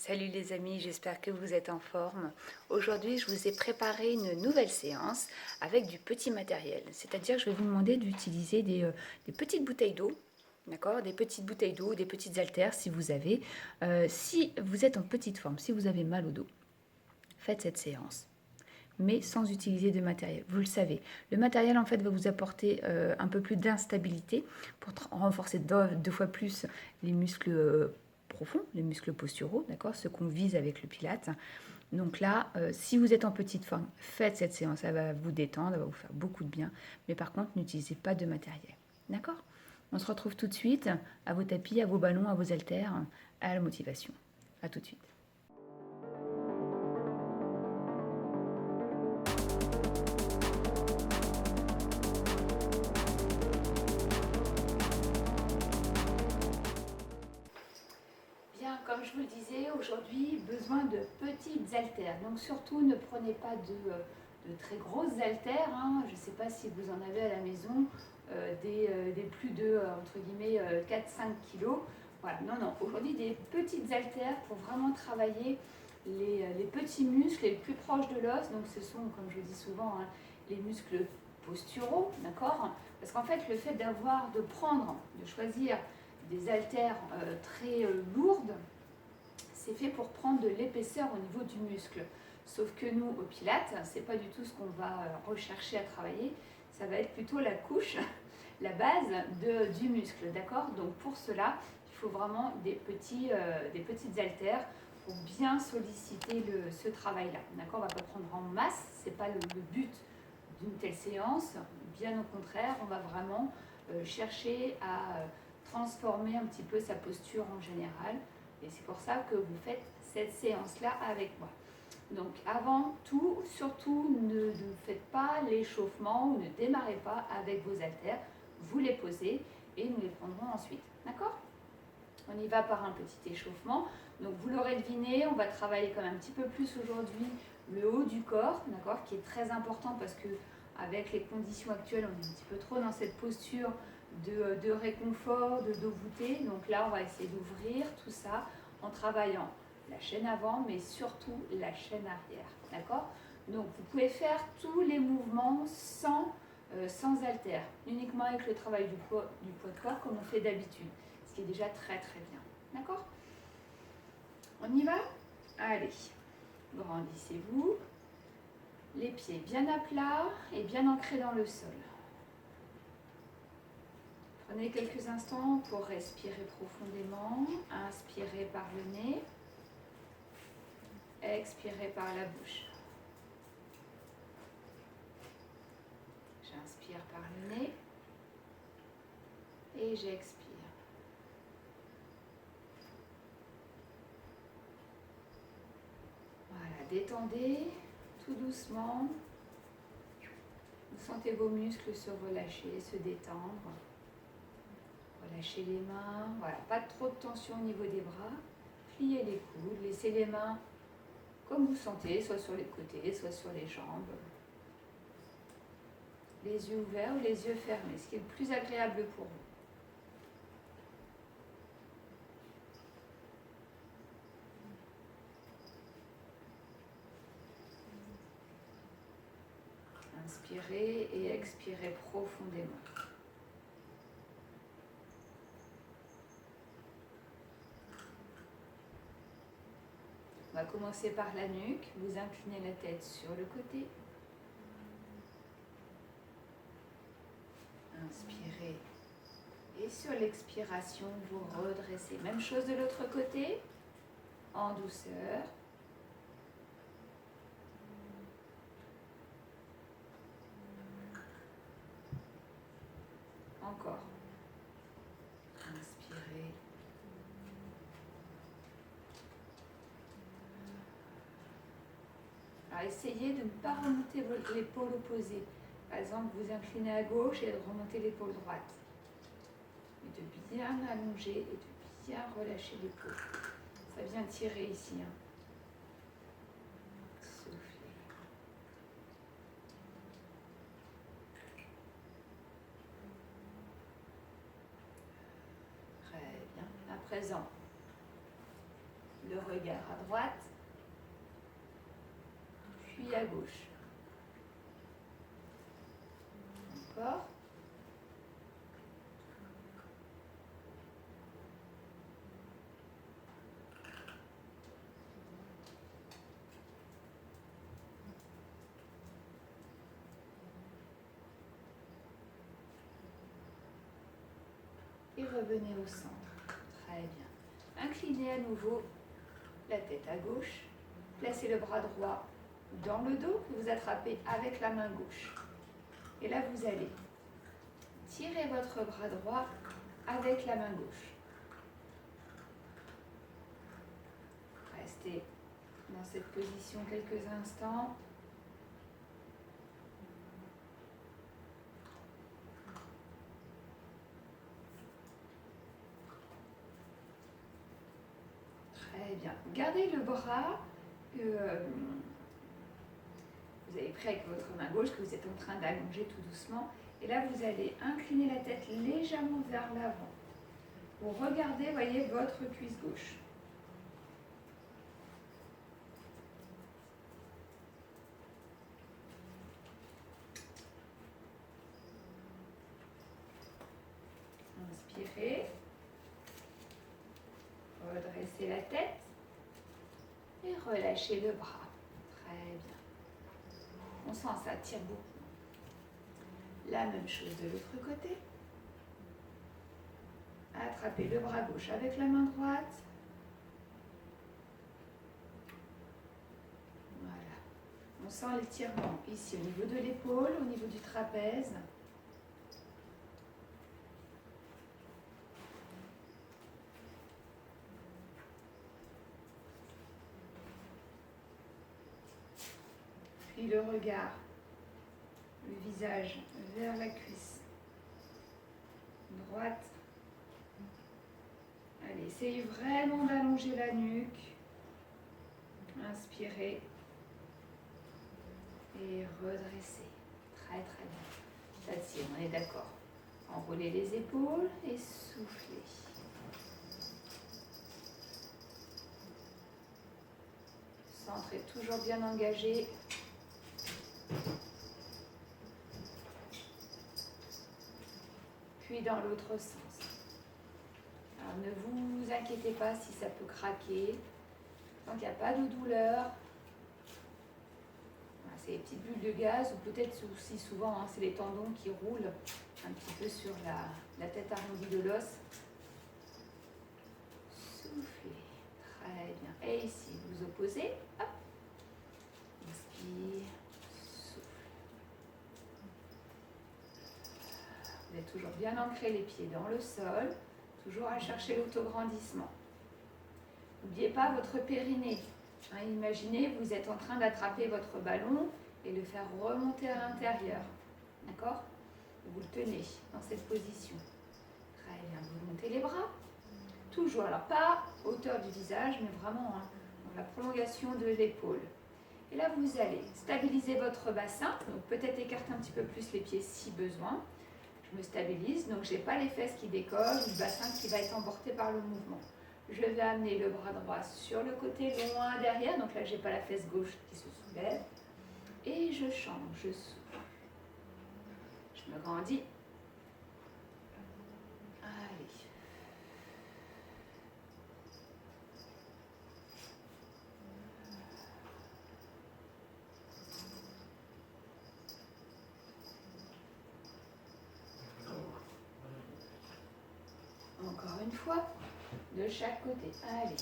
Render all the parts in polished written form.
Salut les amis, j'espère que vous êtes en forme. Aujourd'hui, je vous ai préparé une nouvelle séance avec du petit matériel. C'est-à-dire que je vais vous demander d'utiliser des petites bouteilles d'eau, d'accord? Des petites bouteilles d'eau, des petites haltères si vous avez. Si vous êtes en petite forme, si vous avez mal au dos, faites cette séance, mais sans utiliser de matériel. Vous le savez, le matériel en fait va vous apporter un peu plus d'instabilité pour renforcer deux fois plus les muscles profonds, les muscles posturaux, d'accord, ce qu'on vise avec le pilate. Donc là, si vous êtes en petite forme, faites cette séance, elle va vous détendre, elle va vous faire beaucoup de bien, mais par contre, n'utilisez pas de matériel, d'accord? On se retrouve tout de suite à vos tapis, à vos ballons, à vos haltères, à la motivation. À tout de suite. Bien, comme je vous le disais, aujourd'hui, besoin de petites haltères. Donc surtout, ne prenez pas de très grosses haltères. Hein. Je ne sais pas si vous en avez à la maison, des plus de, entre guillemets, 4-5 kilos. Voilà, non, non. Aujourd'hui, des petites haltères pour vraiment travailler les petits muscles les plus proches de l'os. Donc ce sont, comme je vous dis souvent, hein, les muscles posturaux, d'accord? Parce qu'en fait, le fait de prendre, de choisir des haltères très lourdes, c'est fait pour prendre de l'épaisseur au niveau du muscle. Sauf que nous, au Pilates, c'est pas du tout ce qu'on va rechercher à travailler, ça va être plutôt la couche, la base du muscle, d'accord? Donc pour cela, il faut vraiment des petites haltères pour bien solliciter ce travail-là, d'accord? On va pas prendre en masse, c'est pas le but d'une telle séance, bien au contraire, on va vraiment chercher à transformer un petit peu sa posture en général. Et c'est pour ça que vous faites cette séance-là avec moi. Donc avant tout, surtout ne faites pas l'échauffement ou ne démarrez pas avec vos haltères. Vous les posez et nous les prendrons ensuite. D'accord? On y va par un petit échauffement. Donc vous l'aurez deviné, on va travailler comme un petit peu plus aujourd'hui le haut du corps, d'accord, qui est très important parce que avec les conditions actuelles, on est un petit peu trop dans cette posture de réconfort, de dos voûté. Donc là, on va essayer d'ouvrir tout ça en travaillant la chaîne avant, mais surtout la chaîne arrière, d'accord? Donc vous pouvez faire tous les mouvements sans haltère, uniquement avec le travail du poids de corps comme on fait d'habitude, ce qui est déjà très très bien, d'accord? On y va? Allez, grandissez-vous, les pieds bien à plat et bien ancrés dans le sol. Prenez quelques instants pour respirer profondément. Inspirez par le nez. Expirez par la bouche. J'inspire par le nez. Et j'expire. Voilà, détendez tout doucement. Vous sentez vos muscles se relâcher, se détendre. Relâchez les mains. Voilà, pas trop de tension au niveau des bras. Pliez les coudes. Laissez les mains comme vous sentez, soit sur les côtés, soit sur les jambes. Les yeux ouverts ou les yeux fermés, ce qui est le plus agréable pour vous. Inspirez et expirez profondément. On va commencer par la nuque. Vous inclinez la tête sur le côté. Inspirez. Et sur l'expiration, vous redressez. Même chose de l'autre côté, en douceur. Encore. Inspirez. Alors essayez de ne pas remonter l'épaule opposée. Par exemple, vous inclinez à gauche et de remonter l'épaule droite. Et de bien allonger et de bien relâcher l'épaule. Ça vient tirer ici. Hein. Soufflez. Très bien. À présent, Le regard à droite, puis à gauche. Encore. Et revenez au centre. Très bien. Inclinez à nouveau la tête à gauche. Placez le bras droit dans le dos que vous attrapez avec la main gauche. Et là, vous allez tirer votre bras droit avec la main gauche. Restez dans cette position quelques instants. Très bien. Gardez le bras que vous avez pris avec votre main gauche, que vous êtes en train d'allonger tout doucement. Et là, vous allez incliner la tête légèrement vers l'avant. Pour regarder, voyez, votre cuisse gauche. Inspirez. Redressez la tête. Et relâchez le bras. Très bien. On sent ça tire beaucoup. La même chose de l'autre côté. Attrapez le bras gauche avec la main droite. Voilà. On sent l'étirement ici au niveau de l'épaule, au niveau du trapèze. Puis le regard, le visage vers la cuisse droite. Allez, essayez vraiment d'allonger la nuque. Inspirez et redressez. Très très bien. Ça tire, on est d'accord. Enroulez les épaules et soufflez. Le centre est toujours bien engagé. Puis dans l'autre sens. Alors ne vous inquiétez pas si ça peut craquer. Tant qu'il n'y a pas de douleur. Voilà, c'est les petites bulles de gaz ou peut-être aussi souvent hein, c'est les tendons qui roulent un petit peu sur la tête arrondie de l'os. Soufflez. Très bien. Et ici, vous opposez. Hop. Inspire. Vous êtes toujours bien ancré les pieds dans le sol, toujours à chercher l'autograndissement. N'oubliez pas votre périnée. Hein, imaginez, vous êtes en train d'attraper votre ballon et le faire remonter à l'intérieur. D'accord? Vous le tenez dans cette position. Très bien, vous montez les bras. Toujours, alors pas hauteur du visage, mais vraiment hein, dans la prolongation de l'épaule. Et là, vous allez stabiliser votre bassin. Donc peut-être écarter un petit peu plus les pieds si besoin. Je me stabilise, donc je n'ai pas les fesses qui décollent, le bassin qui va être emporté par le mouvement. Je vais amener le bras droit sur le côté, loin derrière, donc là je n'ai pas la fesse gauche qui se soulève. Et je change, je souffle. Je me grandis. Allez. Encore une fois, de chaque côté. Allez.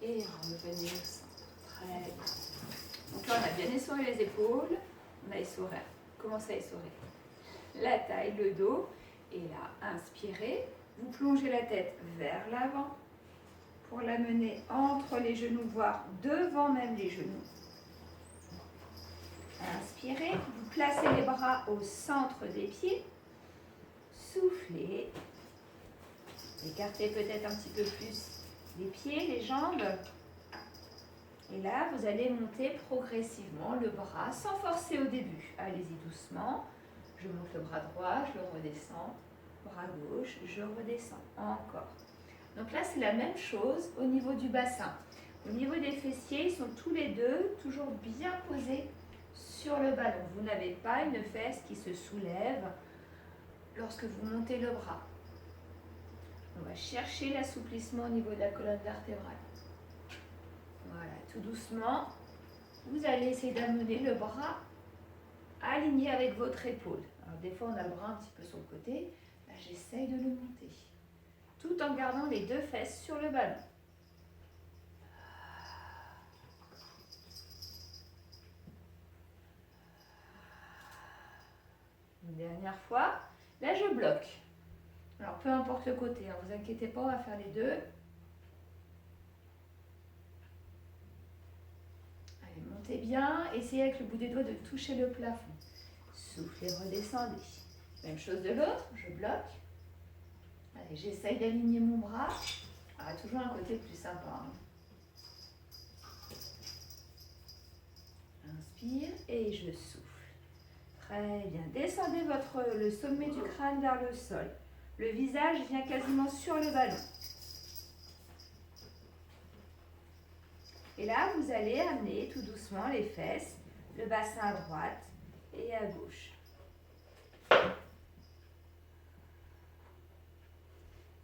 Et revenez au centre. Très bien. Donc là, on a bien essoré les épaules. On a essoré. Commencez à essorer la taille, le dos. Et là, inspirez. Vous plongez la tête vers l'avant pour l'amener entre les genoux, voire devant même les genoux. Inspirez. Vous placez les bras au centre des pieds. Soufflez. Écartez peut-être un petit peu plus les pieds, les jambes. Et là, vous allez monter progressivement le bras sans forcer au début. Allez-y doucement. Je monte le bras droit, je le redescends. bras gauche, je redescends, encore. Donc là, c'est la même chose au niveau du bassin. Au niveau des fessiers, ils sont tous les deux toujours bien posés sur le ballon. Vous n'avez pas une fesse qui se soulève lorsque vous montez le bras. On va chercher l'assouplissement au niveau de la colonne vertébrale. Voilà, tout doucement, vous allez essayer d'amener le bras aligné avec votre épaule. Alors des fois, on a le bras un petit peu sur le côté. Là, j'essaye de le monter. Tout en gardant les deux fesses sur le ballon. Une dernière fois. Là, je bloque. Alors, peu importe le côté, hein, vous inquiétez pas, on va faire les deux. Allez, montez bien. Essayez avec le bout des doigts de toucher le plafond. Soufflez, redescendez. Même chose de l'autre, je bloque. Allez, j'essaye d'aligner mon bras. Ah, toujours un côté plus sympa. Hein. Inspire et je souffle. Très bien. Descendez le sommet du crâne vers le sol. Le visage vient quasiment sur le ballon. Et là, vous allez amener tout doucement les fesses, le bassin à droite et à gauche.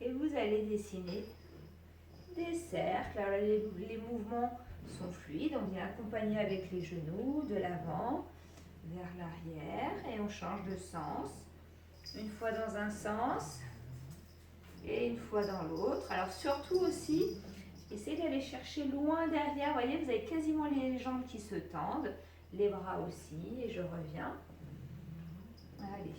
Et vous allez dessiner des cercles. Alors les mouvements sont fluides. On vient accompagner avec les genoux de l'avant vers l'arrière et on change de sens. Une fois dans un sens et une fois dans l'autre. Alors surtout aussi, essayez d'aller chercher loin derrière. Vous voyez, vous avez quasiment les jambes qui se tendent, les bras aussi, et je reviens. Allez.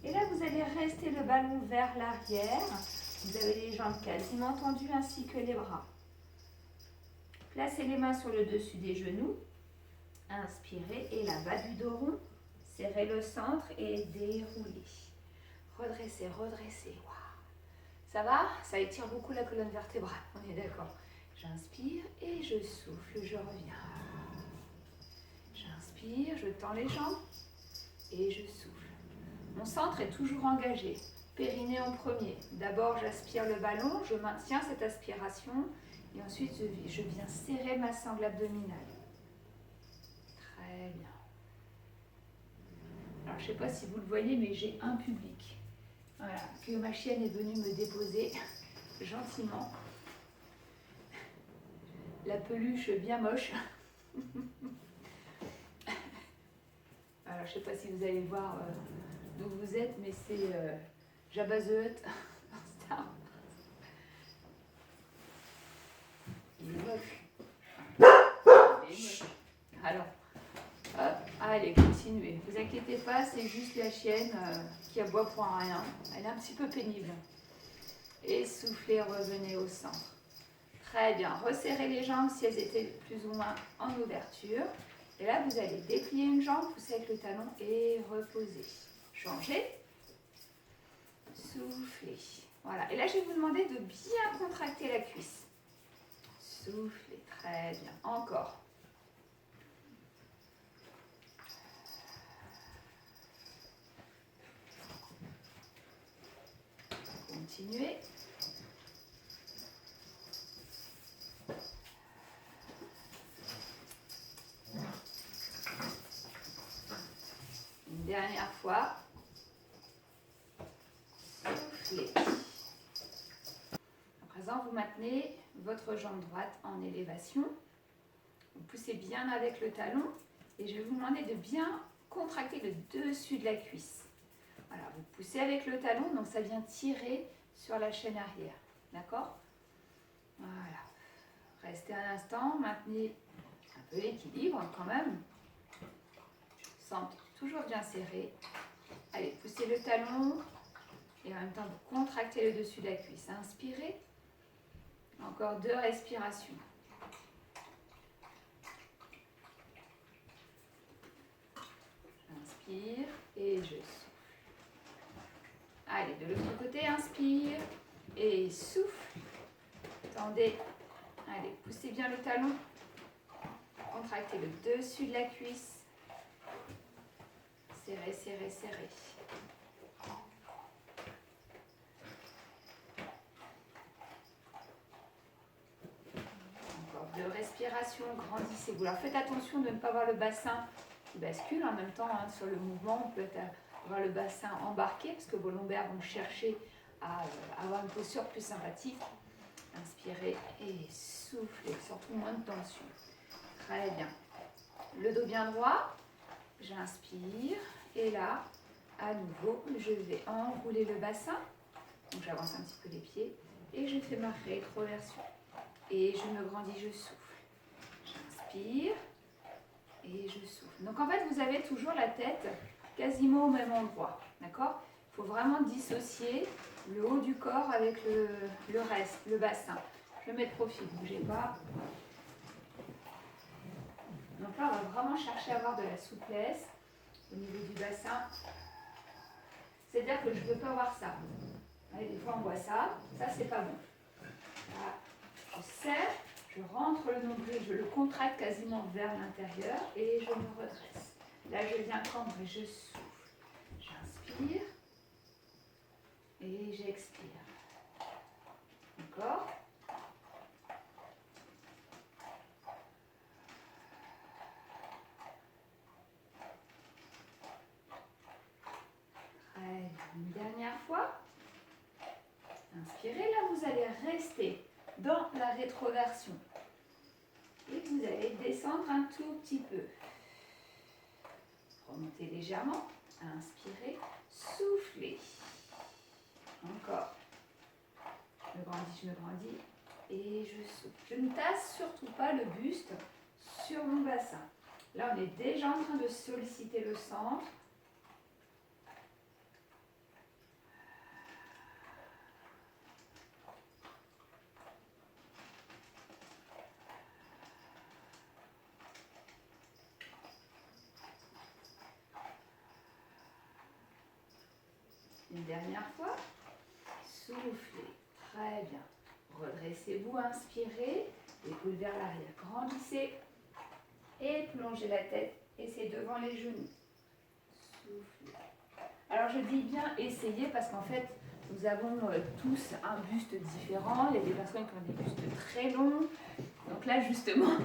Et là, vous allez rester le ballon vers l'arrière. Vous avez les jambes quasiment tendues ainsi que les bras. Placez les mains sur le dessus des genoux. Inspirez et la bas du dos rond. Serrez le centre et déroulez. Redressez, redressez. Wow. Ça va? Ça étire beaucoup la colonne vertébrale. On est d'accord. J'inspire et je souffle. Je reviens. J'inspire, je tends les jambes et je souffle. Mon centre est toujours engagé. Périnée en premier. D'abord, j'aspire le ballon, je maintiens cette aspiration et ensuite je viens serrer ma sangle abdominale. Très bien. Alors, je ne sais pas si vous le voyez, mais j'ai un public. Voilà, que ma chienne est venue me déposer gentiment. La peluche bien moche. Alors, je ne sais pas si vous allez voir d'où vous êtes, mais c'est Jabba the Hutt dans Star Wars. Il est moche. Il est moche. Alors, hop, allez, continuez. Ne vous inquiétez pas, c'est juste la chienne qui aboie pour rien. Elle est un petit peu pénible. Et soufflez, revenez au centre. Très bien. Resserrez les jambes si elles étaient plus ou moins en ouverture. Et là, vous allez déplier une jambe, pousser avec le talon et reposer. Changez. Soufflez. Voilà. Et là, je vais vous demander de bien contracter la cuisse. Soufflez. Très bien. Encore. Continuez. Une dernière fois. Soufflez. À présent, vous maintenez votre jambe droite en élévation. Vous poussez bien avec le talon et je vais vous demander de bien contracter le dessus de la cuisse. Voilà, vous poussez avec le talon, donc ça vient tirer sur la chaîne arrière. D'accord? Voilà. Restez un instant, maintenez un peu l'équilibre quand même. Centre toujours bien serré. Allez, poussez le talon et en même temps vous contractez le dessus de la cuisse. Inspirez. Encore 2 respirations. Inspire et je souffle. Allez, de l'autre côté, inspire et souffle. Tendez. Allez, Poussez bien le talon. Contractez le dessus de la cuisse. Serrez, serrez, serrez. Encore 2 respirations, grandissez-vous. Alors faites attention de ne pas avoir le bassin qui bascule en même temps sur le mouvement. On peut avoir le bassin embarqué parce que vos lombaires vont chercher à avoir une posture plus sympathique. Inspirez et soufflez, surtout moins de tension. Très bien. Le dos bien droit. J'inspire et là, à nouveau, je vais enrouler le bassin. Donc j'avance un petit peu les pieds et je fais ma rétroversion. Et je me grandis, je souffle. J'inspire et je souffle. Donc en fait, vous avez toujours la tête quasiment au même endroit. D'accord ? Il faut vraiment dissocier le haut du corps avec le reste, le bassin. Je me mets de profil, ne bougez pas. Donc là, on va vraiment chercher à avoir de la souplesse au niveau du bassin. C'est-à-dire que je ne veux pas voir ça. Allez, des fois, on voit ça. Ça, c'est pas bon. Voilà. Je serre, je rentre le nombril, je le contracte quasiment vers l'intérieur et je me redresse. Là, je viens cambre et je souffle. J'inspire et j'expire. Encore. Allez, une dernière fois. Inspirez, là vous allez rester dans la rétroversion. Et vous allez descendre un tout petit peu. Remontez légèrement. Inspirez, soufflez. Encore. Je me grandis et je souffle. Je ne tasse surtout pas le buste sur mon bassin. Là, on est déjà en train de solliciter le centre. Une dernière fois. Soufflez. Très bien. Redressez-vous, inspirez. Épaules vers l'arrière. Grandissez. Et plongez la tête. Et c'est devant les genoux. Soufflez. Alors je dis bien essayez parce qu'en fait, nous avons tous un buste différent. Il y a des personnes qui ont des bustes très longs. Donc là, justement,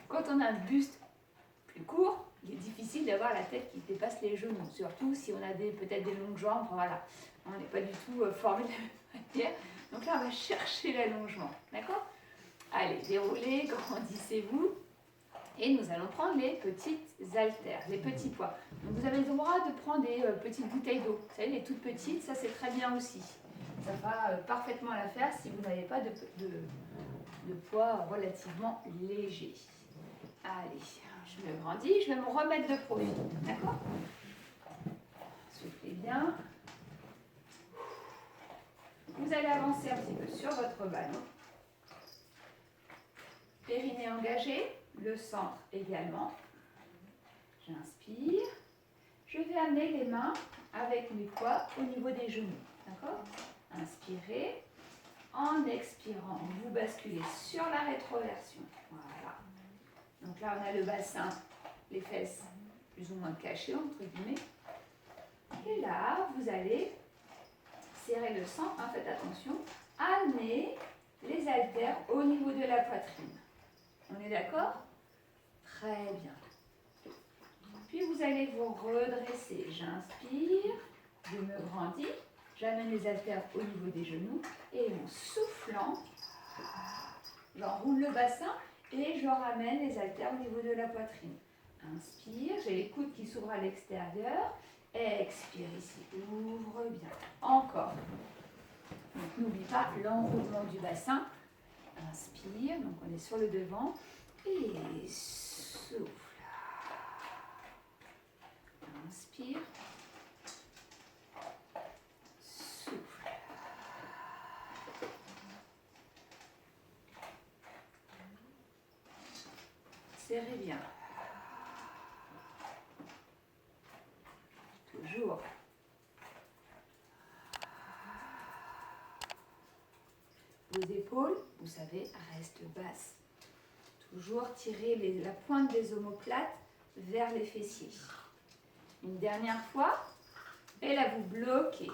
quand on a un buste plus court, il est difficile d'avoir la tête qui dépasse les genoux. Surtout si on a peut-être des longues jambes. Voilà. On n'est pas du tout formé de la même manière. Donc là, on va chercher l'allongement. D'accord ? Allez, déroulez, grandissez-vous. Et nous allons prendre les petites haltères, les petits poids. Donc vous avez le droit de prendre des petites bouteilles d'eau. Vous savez, les toutes petites, ça c'est très bien aussi. Ça va parfaitement l'affaire si vous n'avez pas de poids relativement léger. Allez, je me grandis, je vais me remettre de profil. D'accord ? Soufflez bien. Vous allez avancer un petit peu sur votre ballon. Périnée engagé, le centre également. J'inspire. Je vais amener les mains avec mes poids au niveau des genoux. D'accord ? Inspirez. En expirant, vous basculez sur la rétroversion. Voilà. Donc là, on a le bassin, les fesses plus ou moins cachées, entre guillemets. Et là, vous allez serrer le centre, hein, faites attention. Amenez les haltères au niveau de la poitrine. On est d'accord ? Très bien. Puis vous allez vous redresser. J'inspire, je me grandis, j'amène les haltères au niveau des genoux et en soufflant, j'enroule le bassin et je ramène les haltères au niveau de la poitrine. Inspire, j'ai les coudes qui s'ouvrent à l'extérieur. Expire ici, ouvre bien. Encore. Donc n'oublie pas l'enroulement du bassin. Inspire, donc on est sur le devant. Et souffle. Inspire. Souffle. Serrez bien. Toujours. Vos épaules, vous savez, restent basses. Toujours tirer la pointe des omoplates vers les fessiers. Une dernière fois. Et là, vous bloquez.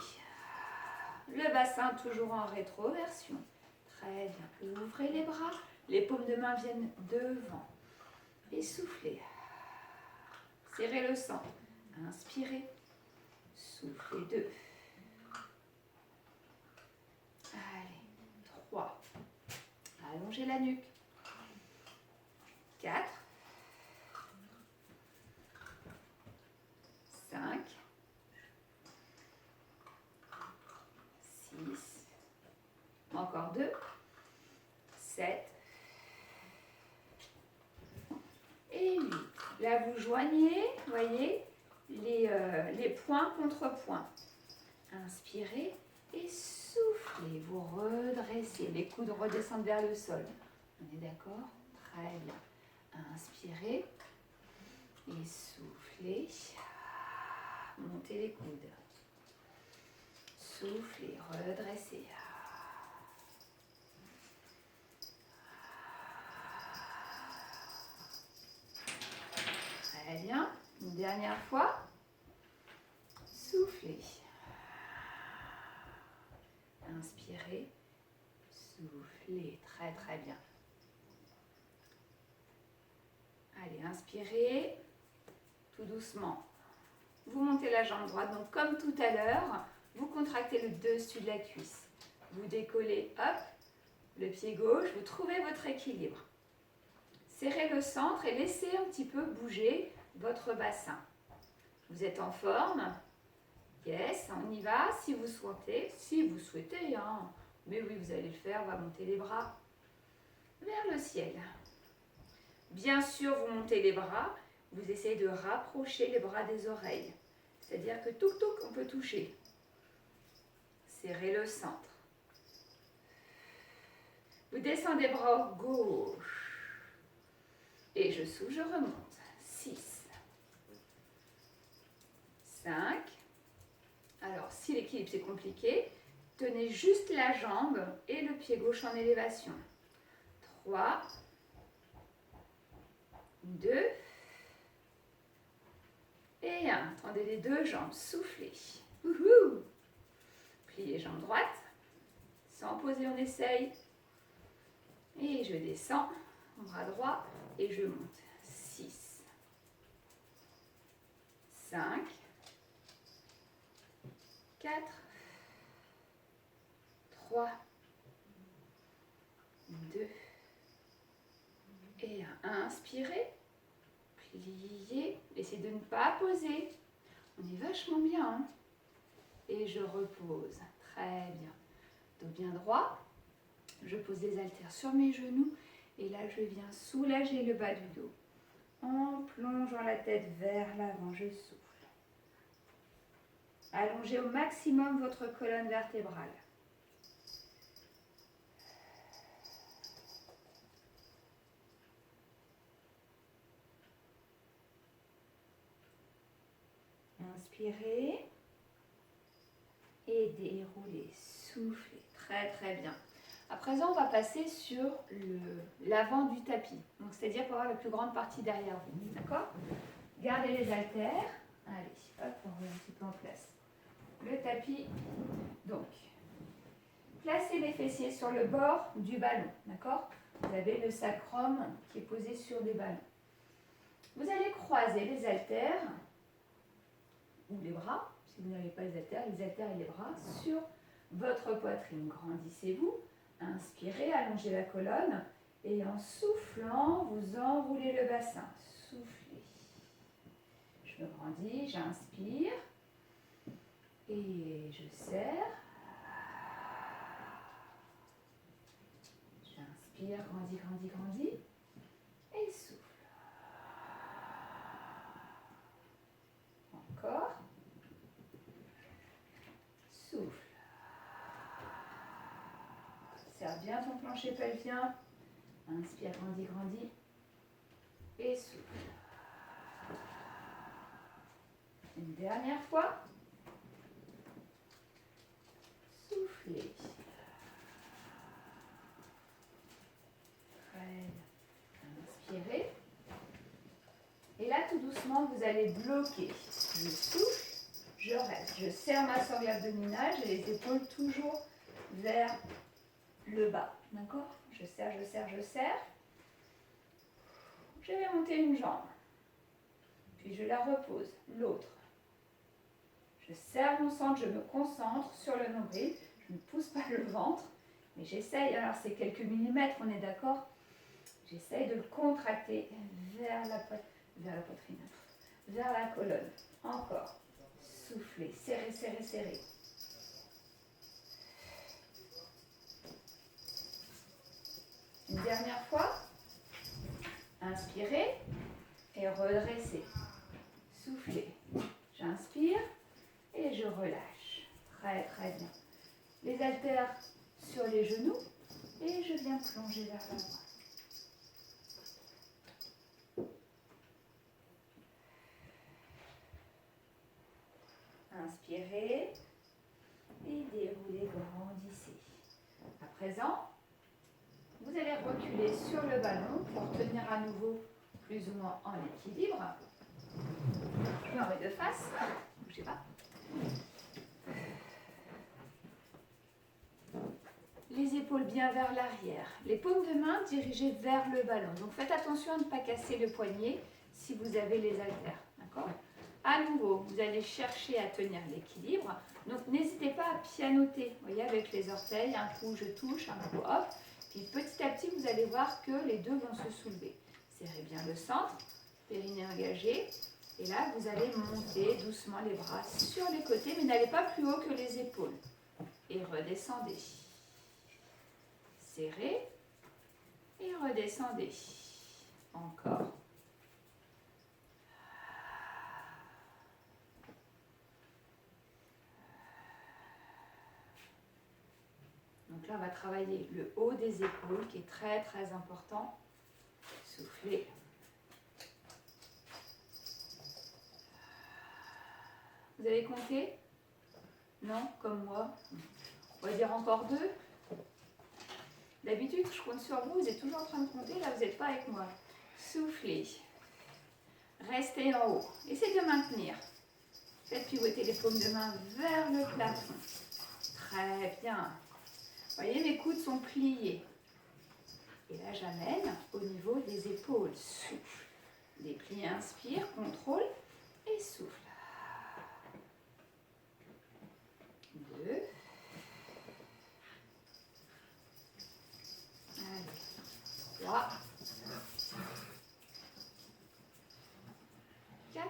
Le bassin toujours en rétroversion. Très bien. Ouvrez les bras. Les paumes de main viennent devant. Et soufflez. Serrez le centre. Inspirez. Soufflez 2. Allez. 3. Allongez la nuque. 4. 5. 6. Encore 2. 7. Et 8. Là, vous joignez, voyez, les points contre points. Inspirez et soufflez. Vous redressez. Les coudes redescendent vers le sol. On est d'accord? Très bien. Inspirez et soufflez. Montez les coudes. Soufflez, redressez. Très bien. Une dernière fois. Soufflez. Inspirez. Soufflez. Très très bien. Allez, inspirez. Tout doucement. Vous montez la jambe droite. Donc comme tout à l'heure, vous contractez le dessus de la cuisse. Vous décollez, hop, le pied gauche. Vous trouvez votre équilibre. Serrez le centre et laissez un petit peu bouger votre bassin. Vous êtes en forme? Yes, on y va si vous souhaitez, hein. Mais oui, vous allez le faire, on va monter les bras vers le ciel. Bien sûr, vous montez les bras, vous essayez de rapprocher les bras des oreilles. C'est-à-dire que touc touc, on peut toucher. Serrez le centre. Vous descendez bras gauche. Et je souffle, je remonte. 6. 5. Alors, si l'équilibre c'est compliqué, tenez juste la jambe et le pied gauche en élévation. 3. 2. Et 1. Tendez les deux jambes, soufflez. Wouhou! Pliez jambe droite. Sans poser, on essaye. Et je descends, bras droit, et je monte. 6. 5. 4. 3. 2. Et 1. Inspirez. Pliez. Essayez de ne pas poser. On est vachement bien. Hein? Et je repose. Très bien. Dos bien droit. Je pose les haltères sur mes genoux. Et là, je viens soulager le bas du dos. En plongeant la tête vers l'avant, je souffle. Allongez au maximum votre colonne vertébrale. Inspirez et déroulez, soufflez. Très très bien. À présent, on va passer sur l'avant du tapis. Donc, c'est-à-dire pour avoir la plus grande partie derrière vous. D'accord? Gardez les haltères. Allez, hop, on remet un petit peu en place. Le tapis. Donc, placez les fessiers sur le bord du ballon. D'accord? Vous avez le sacrum qui est posé sur des ballons. Vous allez croiser les haltères ou les bras, si vous n'avez pas les haltères et les bras, sur votre poitrine. Grandissez-vous. Inspirez, allongez la colonne et en soufflant, vous enroulez le bassin. Soufflez. Je me grandis, j'inspire et je serre. J'inspire, grandis, grandis, grandis et souffle. Encore. Souffle. Serre bien ton plancher pelvien. Inspire, grandis, grandis. Et souffle. Une dernière fois. Soufflez. Très bien. lentement, vous allez bloquer. Je souffle, je reste. Je serre ma sangle abdominale, j'ai les épaules toujours vers le bas. D'accord? Je serre, je serre, je serre. Je vais monter une jambe. Puis je la repose. L'autre. Je serre mon centre, je me concentre sur le nombril. Je ne pousse pas le ventre. Mais j'essaye, alors c'est quelques millimètres, on est d'accord? J'essaye de le contracter vers la poitrine, vers la colonne. Encore. Soufflez, serrez, serrez, serrez. Une dernière fois. Inspirez et redressez. Soufflez. J'inspire et je relâche. Très très bien. Les haltères sur les genoux et je viens plonger vers l'avant. Inspirez et déroulez, grandissez. À présent, vous allez reculer sur le ballon pour tenir à nouveau plus ou moins en équilibre. Je me remets de face, ne bougez pas. Les épaules bien vers l'arrière, les paumes de main dirigées vers le ballon. Donc faites attention à ne pas casser le poignet si vous avez les haltères. D'accord ? À nouveau, vous allez chercher à tenir l'équilibre. Donc n'hésitez pas à pianoter, vous voyez, avec les orteils, un coup je touche, un coup hop. Puis petit à petit, vous allez voir que les deux vont se soulever. Serrez bien le centre, périnée engagé. Et là, vous allez monter doucement les bras sur les côtés, mais n'allez pas plus haut que les épaules. Et redescendez. Serrez et redescendez. Encore. Donc là, on va travailler le haut des épaules qui est très très important. Soufflez. Vous avez compté? Non, comme moi. On va dire encore 2. D'habitude, je compte sur vous, vous êtes toujours en train de compter, là vous n'êtes pas avec moi. Soufflez. Restez en haut. Essayez de maintenir. Faites pivoter les paumes de main vers le plafond. Très bien. Vous voyez, mes coudes sont pliés. Et là, j'amène au niveau des épaules. Souffle. Déplie, inspire, contrôle et souffle. 2. Allez. 3. 4.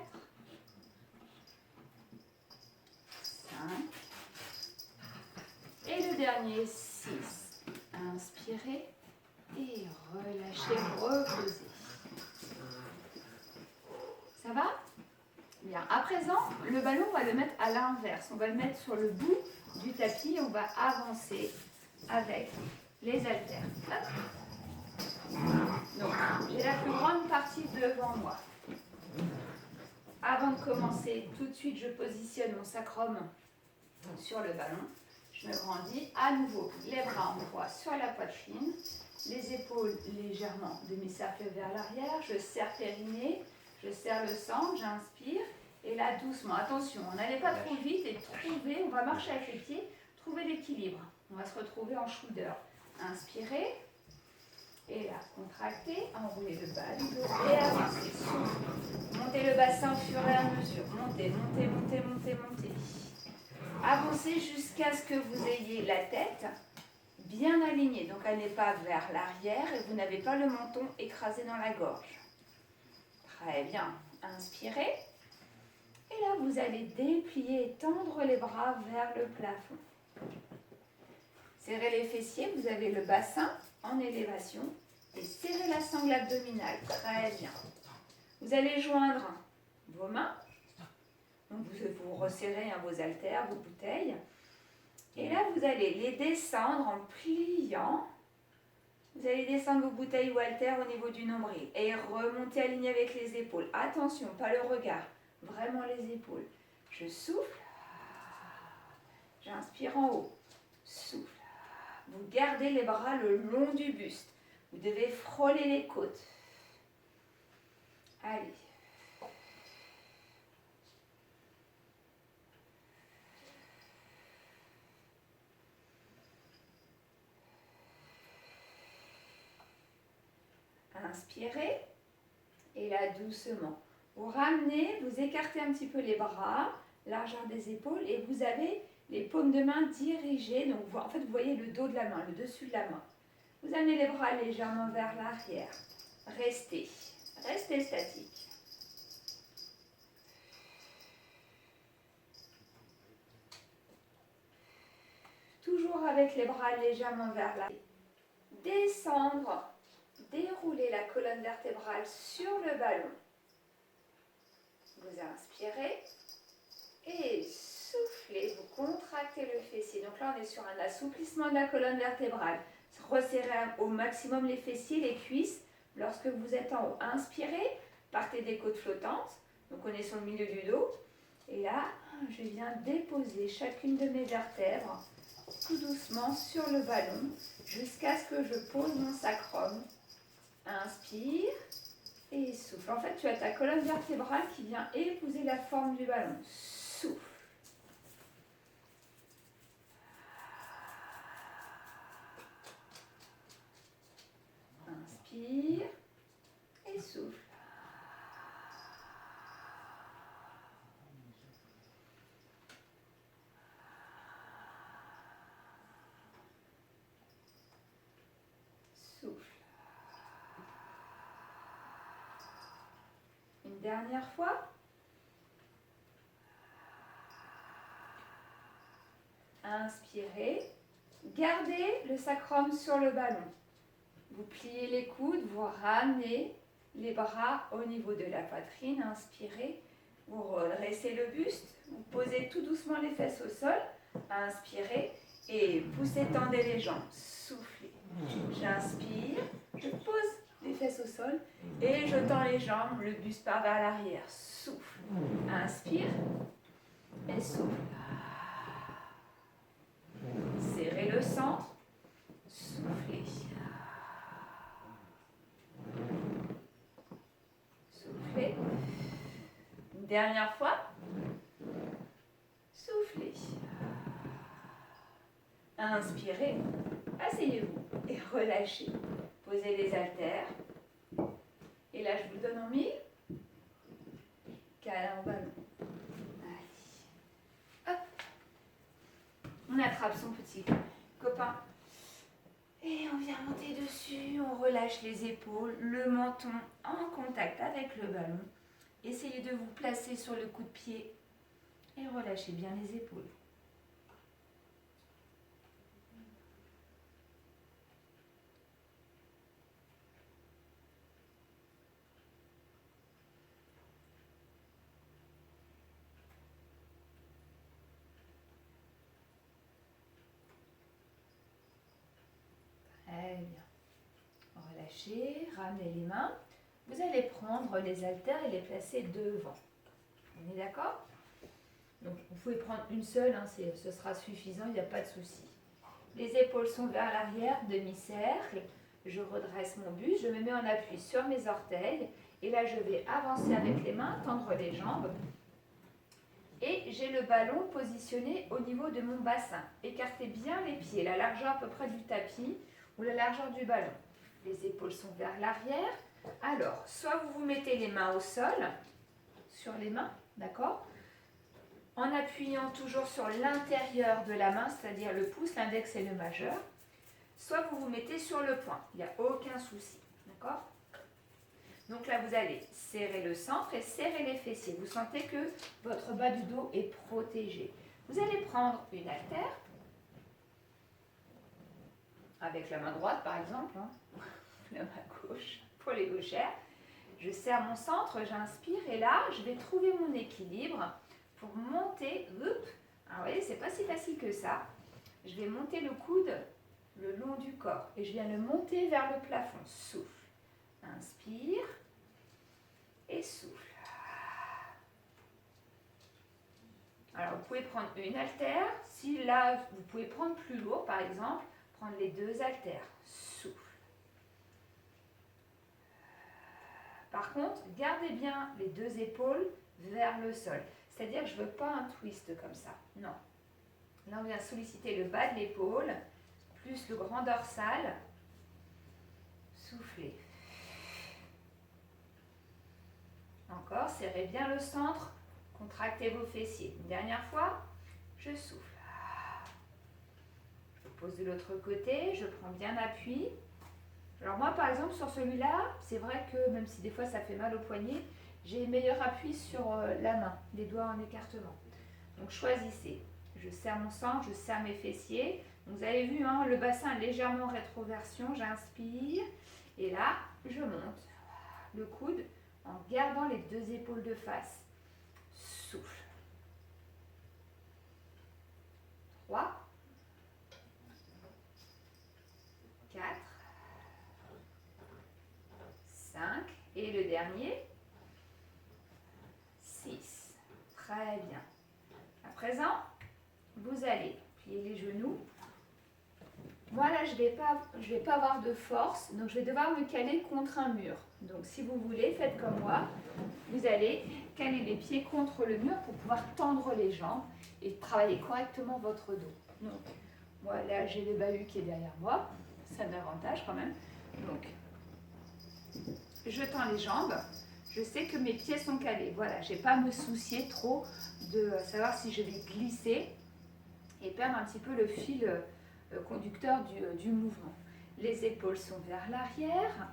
5. Et le dernier, 6. Inspirez et relâchez, reposez. Ça va? Bien. À présent, le ballon, on va le mettre à l'inverse. On va le mettre sur le bout du tapis et on va avancer avec les haltères. Donc, j'ai la plus grande partie devant moi. Avant de commencer, tout de suite, je positionne mon sacrum sur le ballon. Je me grandis à nouveau. Les bras en croix sur la poitrine. Les épaules légèrement demi-cercle vers l'arrière. Je serre périnée. Je serre le centre. J'inspire. Et là, doucement. Attention, on n'allait pas trop vite et trouver, on va marcher avec les pieds, trouver l'équilibre. On va se retrouver en shoulder. Inspirez. Et là, contractez, enroulez le bas du dos et avancez. Montez le bassin au fur et à mesure. Montez, montez, montez, montez, montez. Avancez jusqu'à ce que vous ayez la tête bien alignée. Donc, elle n'est pas vers l'arrière et vous n'avez pas le menton écrasé dans la gorge. Très bien. Inspirez. Et là, vous allez déplier et tendre les bras vers le plafond. Serrez les fessiers, vous avez le bassin en élévation et serrez la sangle abdominale. Très bien. Vous allez joindre vos mains. Donc vous resserrez vos haltères, vos bouteilles. Et là, vous allez les descendre en pliant. Vous allez descendre vos bouteilles ou haltères au niveau du nombril et remonter aligné avec les épaules. Attention, pas le regard, vraiment les épaules. Je souffle. J'inspire en haut. Souffle. Vous gardez les bras le long du buste. Vous devez frôler les côtes. Allez. Inspirez. Et là, doucement. Vous ramenez, vous écartez un petit peu les bras, largeur des épaules, et vous avez les paumes de main dirigées. Donc, en fait, vous voyez le dos de la main, le dessus de la main. Vous amenez les bras légèrement vers l'arrière. Restez statique. Toujours avec les bras légèrement vers l'arrière. Descendre, dérouler la colonne vertébrale sur le ballon. Vous inspirez et soufflez, vous contractez le fessier. Donc là, on est sur un assouplissement de la colonne vertébrale. Resserrez au maximum les fessiers, les cuisses. Lorsque vous êtes en haut, inspirez, partez des côtes flottantes. Donc on est sur le milieu du dos. Et là, je viens déposer chacune de mes vertèbres tout doucement sur le ballon jusqu'à ce que je pose mon sacrum. Inspire et souffle. En fait, tu as ta colonne vertébrale qui vient épouser la forme du ballon. Souffle. Inspire et souffle. Souffle. Une dernière fois. Inspirez. Gardez le sacrum sur le ballon. Vous pliez les coudes, vous ramenez les bras au niveau de la poitrine. Inspirez. Vous redressez le buste. Vous posez tout doucement les fesses au sol. Inspirez. Et poussez, tendez les jambes. Soufflez. J'inspire. Je pose les fesses au sol. Et je tends les jambes. Le buste part vers l'arrière. Souffle. Inspire. Et souffle. Serrez le centre. Soufflez. Soufflez. Une dernière fois. Soufflez. Inspirez. Asseyez-vous et relâchez. Posez les haltères. Et là, je vous donne en mille. Câlin au ballon. Allez. Hop. On attrape son petit copain. Et on vient monter dessus. On relâche les épaules, le menton en contact avec le ballon. Essayez de vous placer sur le coup de pied et relâchez bien les épaules. Très bien. Relâchez, ramenez les mains. Vous allez prendre les haltères et les placer devant. On est d'accord? Donc vous pouvez prendre une seule, hein, ce sera suffisant, il n'y a pas de souci. Les épaules sont vers l'arrière, demi-cercle. Je redresse mon buste, je me mets en appui sur mes orteils. Et là, je vais avancer avec les mains, tendre les jambes. Et j'ai le ballon positionné au niveau de mon bassin. Écartez bien les pieds, la largeur à peu près du tapis ou la largeur du ballon. Les épaules sont vers l'arrière. Alors, soit vous vous mettez les mains au sol, sur les mains, d'accord? En appuyant toujours sur l'intérieur de la main, c'est-à-dire le pouce, l'index et le majeur. Soit vous vous mettez sur le poing, il n'y a aucun souci, d'accord? Donc là, vous allez serrer le centre et serrer les fessiers. Vous sentez que votre bas du dos est protégé. Vous allez prendre une haltère, avec la main droite par exemple, hein, la main gauche pour les gauchères. Je serre mon centre, j'inspire et là, je vais trouver mon équilibre pour monter. Alors, vous voyez, c'est pas si facile que ça. Je vais monter le coude le long du corps et je viens le monter vers le plafond. Souffle. Inspire et souffle. Alors, vous pouvez prendre une haltère. Si là, vous pouvez prendre plus lourd, par exemple, prendre les deux haltères. Souffle. Par contre, gardez bien les deux épaules vers le sol. C'est-à-dire que je ne veux pas un twist comme ça. Non. Là, on vient solliciter le bas de l'épaule, plus le grand dorsal. Soufflez. Encore, serrez bien le centre, contractez vos fessiers. Une dernière fois, je souffle. Je pose de l'autre côté, je prends bien appui. Alors moi, par exemple, sur celui-là, c'est vrai que même si des fois ça fait mal au poignet, j'ai meilleur appui sur la main, les doigts en écartement. Donc choisissez. Je serre mon centre, je serre mes fessiers. Donc, vous avez vu, hein, le bassin est légèrement en rétroversion. J'inspire et là, je monte le coude en gardant les deux épaules de face. Souffle. 3, 4, 5 et le dernier, 6. Très bien. À présent, vous allez plier les genoux. Moi là, je vais pas avoir de force, donc je vais devoir me caler contre un mur. Donc si vous voulez, faites comme moi. Vous allez caler les pieds contre le mur pour pouvoir tendre les jambes et travailler correctement votre dos. Donc moi là, j'ai le bahut qui est derrière moi. C'est un avantage quand même. Donc je tends les jambes. Je sais que mes pieds sont calés. Voilà, je n'ai pas à me soucier trop de savoir si je vais glisser et perdre un petit peu le fil conducteur du mouvement. Les épaules sont vers l'arrière.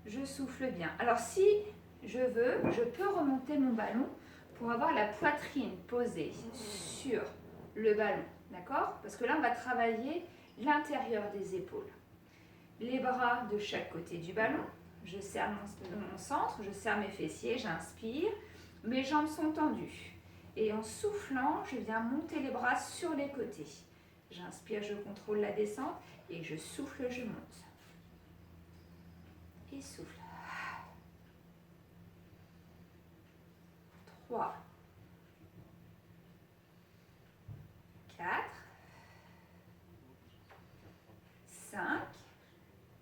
Je souffle bien. Alors si je veux, je peux remonter mon ballon pour avoir la poitrine posée sur le ballon. D'accord? Parce que là, on va travailler l'intérieur des épaules. Les bras de chaque côté du ballon. Je serre mon centre, je serre mes fessiers, j'inspire. Mes jambes sont tendues. Et en soufflant, je viens monter les bras sur les côtés. J'inspire, je contrôle la descente et je souffle, je monte. Et souffle. 3, 4, 5,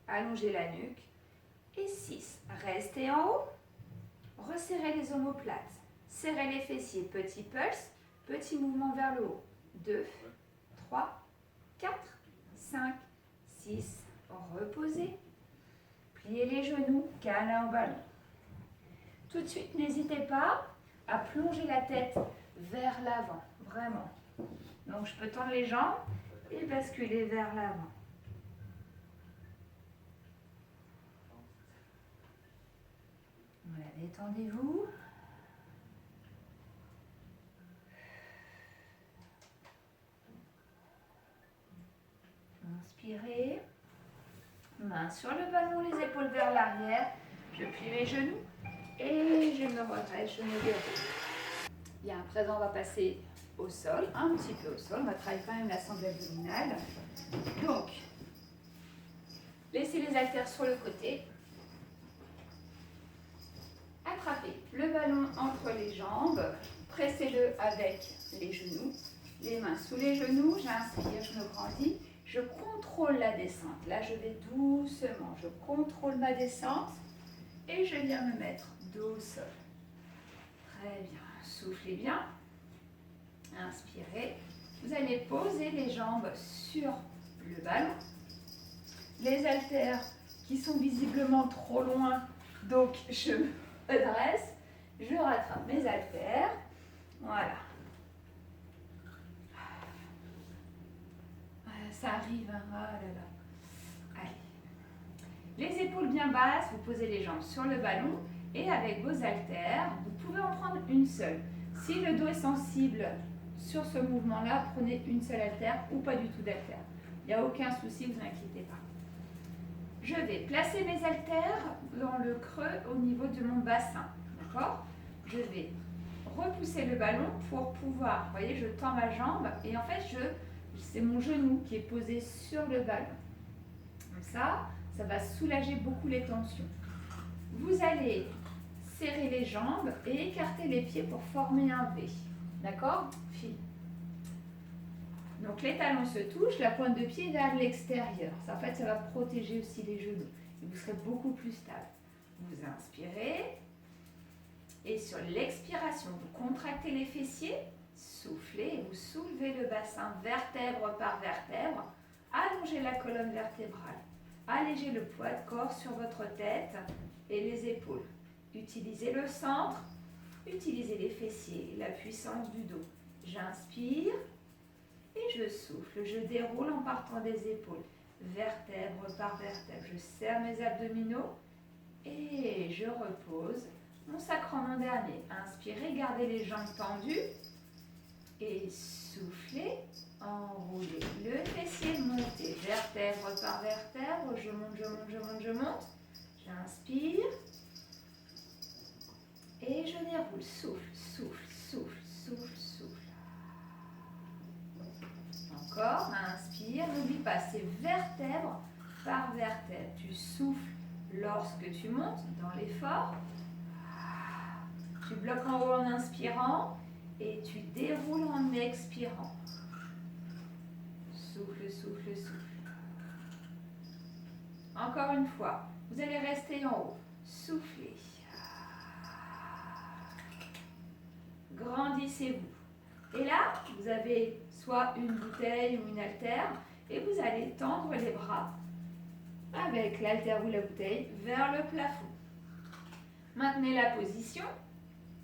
allongez la nuque et 6. Restez en haut, resserrez les omoplates, serrez les fessiers, petit pulse, petit mouvement vers le haut. 2, 3, 4, 5, 6, reposez, pliez les genoux, câlin au ballon. Tout de suite, n'hésitez pas à plonger la tête vers l'avant, vraiment. Donc je peux tendre les jambes et basculer vers l'avant. Voilà, détendez-vous. Inspirez. Main sur le ballon, les épaules vers l'arrière. Je plie les genoux et je me redresse, je me déroule. Bien, à présent, on va passer au sol, un petit peu au sol. On va travailler quand même la sangle abdominale. Donc, laissez les haltères sur le côté. Attrapez le ballon entre les jambes. Pressez-le avec les genoux. Les mains sous les genoux. J'inspire, je me grandis. Je contrôle la descente. Là, je vais doucement. Je contrôle ma descente et je viens me mettre dos au sol. Très bien. Soufflez bien. Inspirez. Vous allez poser les jambes sur le ballon. Les haltères qui sont visiblement trop loin, donc je me redresse. Je rattrape mes haltères. Voilà. Ça arrive, hein. Oh là là. Allez. Les épaules bien basses, vous posez les jambes sur le ballon et avec vos haltères, vous pouvez en prendre une seule. Si le dos est sensible sur ce mouvement-là, prenez une seule haltère ou pas du tout d'haltère. Il n'y a aucun souci, vous inquiétez pas. Je vais placer mes haltères dans le creux au niveau de mon bassin. D'accord? Je vais repousser le ballon pour pouvoir, vous voyez, je tends ma jambe et en fait, c'est mon genou qui est posé sur le ballon. Donc ça va soulager beaucoup les tensions. Vous allez serrer les jambes et écarter les pieds pour former un V. D'accord? File. Donc les talons se touchent, la pointe de pied est vers l'extérieur. En fait, ça va protéger aussi les genoux. Et vous serez beaucoup plus stable. Vous inspirez. Et sur l'expiration, vous contractez les fessiers, soufflez et vous soulevez le bassin vertèbre par vertèbre. Allongez la colonne vertébrale. Allégez le poids de corps sur votre tête et les épaules. Utilisez le centre, utilisez les fessiers, la puissance du dos. J'inspire et je souffle. Je déroule en partant des épaules, vertèbre par vertèbre. Je serre mes abdominaux et je repose mon sacrum en dernier. Inspirez, gardez les jambes tendues et soufflez, enroulez. Le fessier montez, vertèbre par vertèbre. Je monte, je monte, je monte, je monte. J'inspire et je déroule. Souffle, souffle, souffle, souffle, souffle. Encore, inspire. N'oublie pas, c'est vertèbre par vertèbre. Tu souffles lorsque tu montes dans l'effort. Tu bloques en haut en inspirant et tu déroules en expirant. Souffle, souffle, souffle. Encore une fois, vous allez rester en haut. Soufflez. Grandissez-vous. Et là, vous avez soit une bouteille ou une haltère et vous allez tendre les bras avec l'haltère ou la bouteille vers le plafond. Maintenez la position.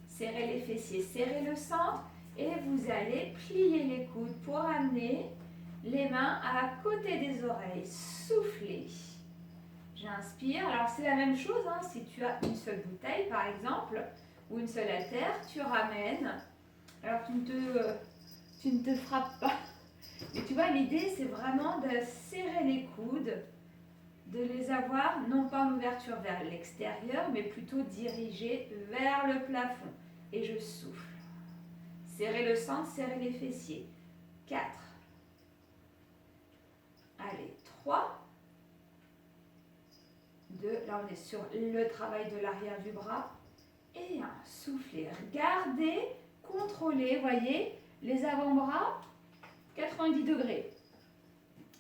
Serrez les fessiers, serrez le centre et vous allez plier les coudes pour amener les mains à côté des oreilles. Soufflez. J'inspire. Alors c'est la même chose, hein, si tu as une seule bouteille par exemple ou une seule haltère, tu ramènes. Alors tu ne te frappes pas. Mais tu vois, l'idée c'est vraiment de serrer les coudes, de les avoir non pas en ouverture vers l'extérieur, mais plutôt dirigés vers le plafond. Et je souffle. Serrez le centre, serrez les fessiers. 4. Allez, 3. 2. Là, on est sur le travail de l'arrière du bras. Et 1. Soufflez. Gardez, contrôlez, voyez, les avant-bras, 90 degrés.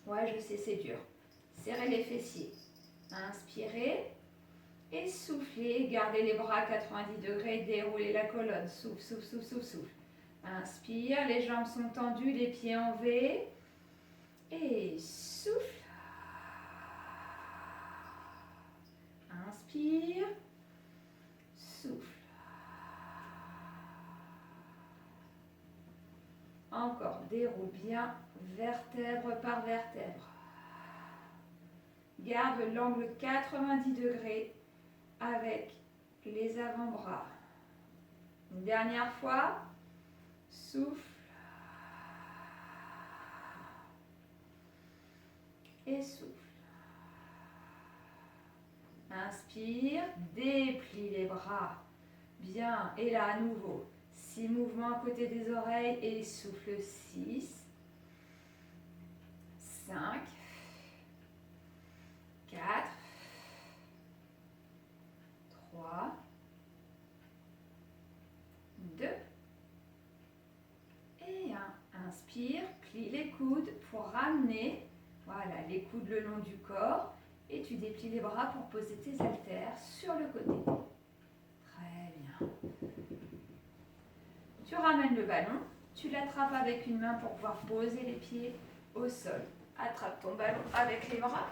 Ouais, je sais, c'est dur. Serrez les fessiers. Inspirez. Et soufflez, gardez les bras à 90 degrés, déroulez la colonne. Souffle, souffle, souffle, souffle, souffle. Inspire, les jambes sont tendues, les pieds en V. Et souffle. Inspire. Souffle. Encore, déroule bien, vertèbre par vertèbre. Garde l'angle 90 degrés avec les avant-bras. Une dernière fois. Souffle. Et souffle. Inspire, déplie les bras. Bien, et là à nouveau. 6 mouvements à côté des oreilles et souffle. 6, 5, 4, 3, 2 et 1. Inspire, plie les coudes pour ramener, voilà, les coudes le long du corps et tu déplies les bras pour poser tes haltères sur le côté. Très bien. Tu ramènes le ballon, tu l'attrapes avec une main pour pouvoir poser les pieds au sol. Attrape ton ballon avec les bras.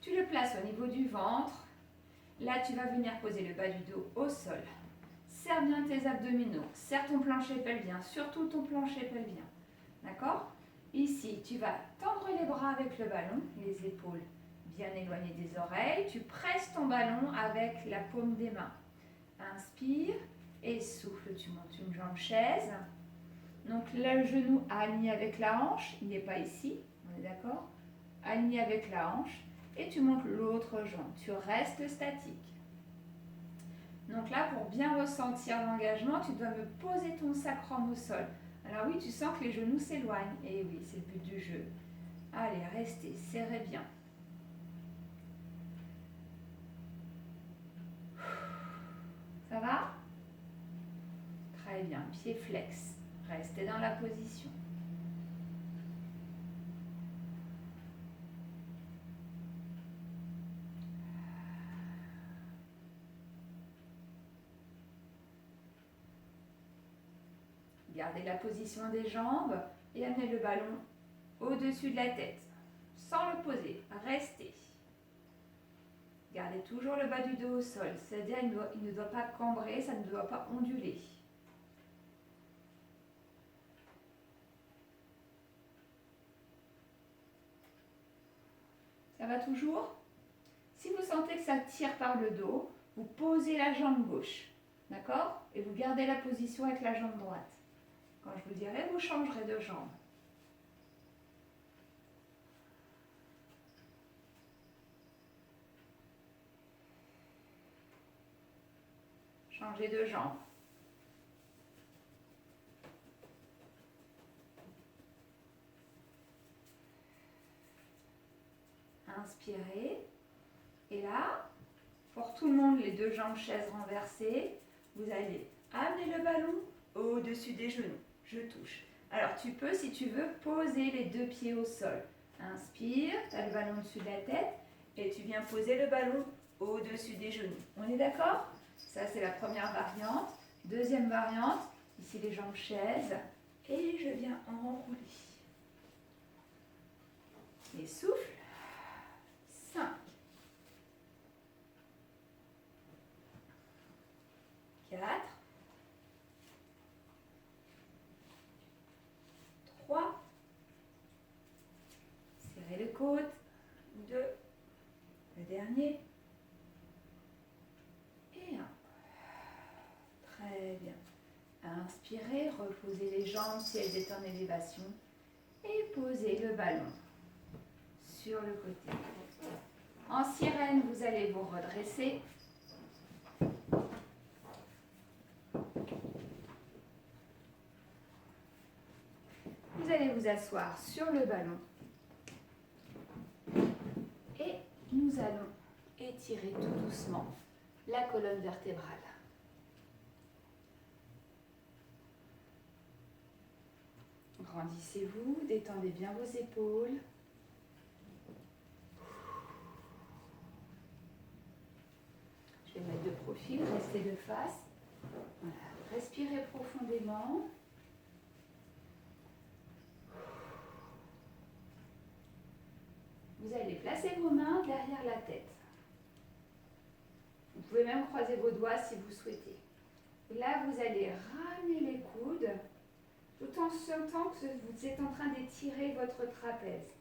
Tu le places au niveau du ventre. Là, tu vas venir poser le bas du dos au sol. Serre bien tes abdominaux. Serre ton plancher pelvien, surtout ton plancher pelvien. D'accord? Ici, tu vas tendre les bras avec le ballon, les épaules bien éloignées des oreilles. Tu presses ton ballon avec la paume des mains. Inspire et souffle. Tu montes une jambe chaise. Donc le genou aligné avec la hanche, il n'est pas ici, on est d'accord? Aligné avec la hanche. Et tu montes l'autre jambe. Tu restes statique. Donc là, pour bien ressentir l'engagement, tu dois me poser ton sacrum au sol. Alors oui, tu sens que les genoux s'éloignent. Et oui, c'est le but du jeu. Allez, restez, serrez bien. Ça va? Très bien, pied flex. Restez dans la position. Gardez la position des jambes et amenez le ballon au-dessus de la tête, sans le poser. Restez. Gardez toujours le bas du dos au sol, c'est-à-dire il ne doit pas cambrer, ça ne doit pas onduler. Ça va toujours? Si vous sentez que ça tire par le dos, vous posez la jambe gauche, d'accord? Et vous gardez la position avec la jambe droite. Quand je vous dirai, vous changerez de jambe. Changez de jambe. Inspirez. Et là, pour tout le monde, les deux jambes chaises renversées, vous allez amener le ballon au-dessus des genoux. Je touche. Alors tu peux, si tu veux, poser les deux pieds au sol. Inspire, tu as le ballon au-dessus de la tête et tu viens poser le ballon au-dessus des genoux. On est d'accord? Ça, c'est la première variante. Deuxième variante, ici les jambes chaises et je viens enrouler. Et souffle. 5. 4. 3. Serrez le coude. 2. Le dernier. Et 1. Très bien. Inspirez, reposez les jambes si elles étaient en élévation. Et posez le ballon sur le côté. En sirène, vous allez vous redresser. Vous allez vous asseoir sur le ballon. Et nous allons étirer tout doucement la colonne vertébrale. Grandissez-vous, détendez bien vos épaules. Je vais mettre de profil, restez de face. Voilà. Respirez profondément. Vous allez placer vos mains derrière la tête. Vous pouvez même croiser vos doigts si vous souhaitez. Et là, vous allez ramener les coudes tout en sentant que vous êtes en train d'étirer votre trapèze.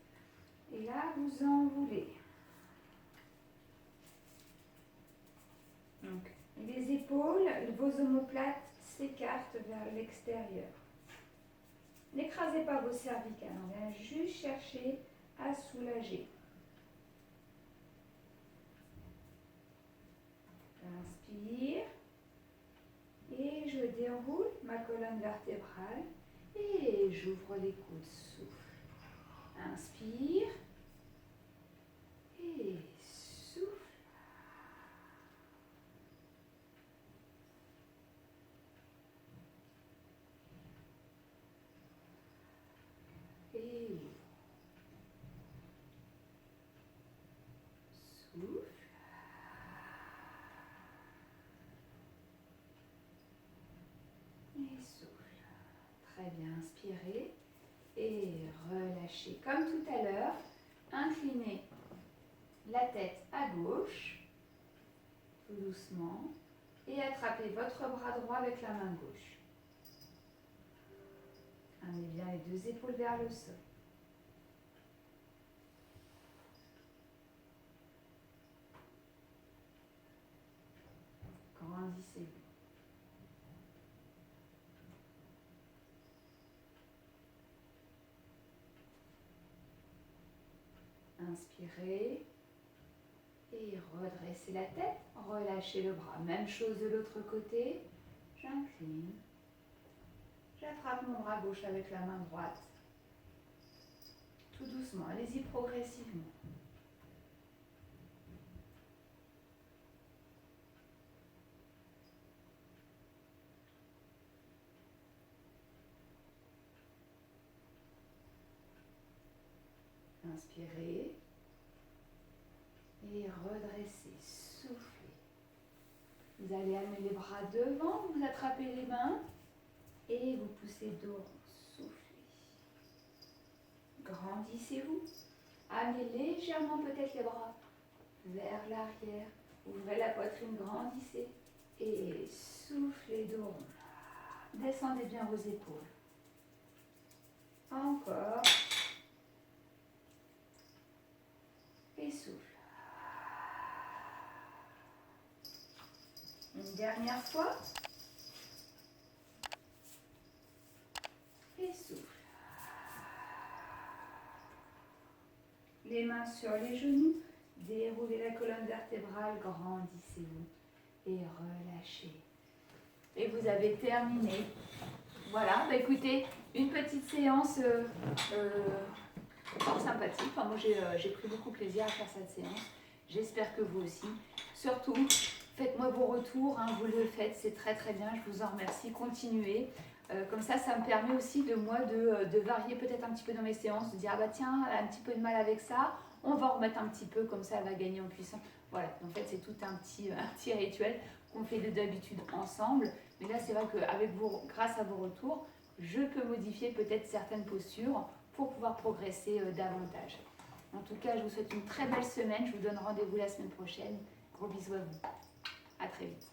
Et là, vous enroulez. Donc, les épaules, vos omoplates s'écartent vers l'extérieur. N'écrasez pas vos cervicales, on vient juste chercher à soulager. Inspire. Et je déroule ma colonne vertébrale. Et j'ouvre les coudes. Souffle. Inspire. Et souffle. Et souffle. Et souffle. Très bien, inspirez et relâchez. Comme tout à l'heure, inclinez la tête à gauche, tout doucement, et attrapez votre bras droit avec la main gauche. Amenez bien les deux épaules vers le sol. Grandissez-vous. Inspirez et redressez la tête, relâchez le bras. Même chose de l'autre côté, j'incline, j'attrape mon bras gauche avec la main droite. Tout doucement, allez-y progressivement. Inspirez et redressez, soufflez. Vous allez amener les bras devant, vous attrapez les mains et vous poussez dos rond, soufflez. Grandissez-vous, amenez légèrement peut-être les bras vers l'arrière. Ouvrez la poitrine, grandissez et soufflez dos rond. Descendez bien vos épaules. Encore. Et souffle. Une dernière fois. Et souffle. Les mains sur les genoux. Déroulez la colonne vertébrale, grandissez-vous et relâchez. Et vous avez terminé. Voilà, bah écoutez, une petite séance fort sympathique. Enfin, moi, j'ai pris beaucoup plaisir à faire cette séance. J'espère que vous aussi. Surtout, faites-moi vos retours. Hein, vous le faites, c'est très très bien. Je vous en remercie. Continuez. Comme ça me permet aussi de moi de varier peut-être un petit peu dans mes séances, de dire ah bah tiens, elle a un petit peu de mal avec ça, on va en remettre un petit peu, comme ça elle va gagner en puissance. Voilà, en fait c'est tout un petit rituel qu'on fait d'habitude ensemble. Mais là c'est vrai qu'avec vous, grâce à vos retours, je peux modifier peut-être certaines postures pour pouvoir progresser davantage. En tout cas, je vous souhaite une très belle semaine. Je vous donne rendez-vous la semaine prochaine. Gros bisous à vous. À très vite.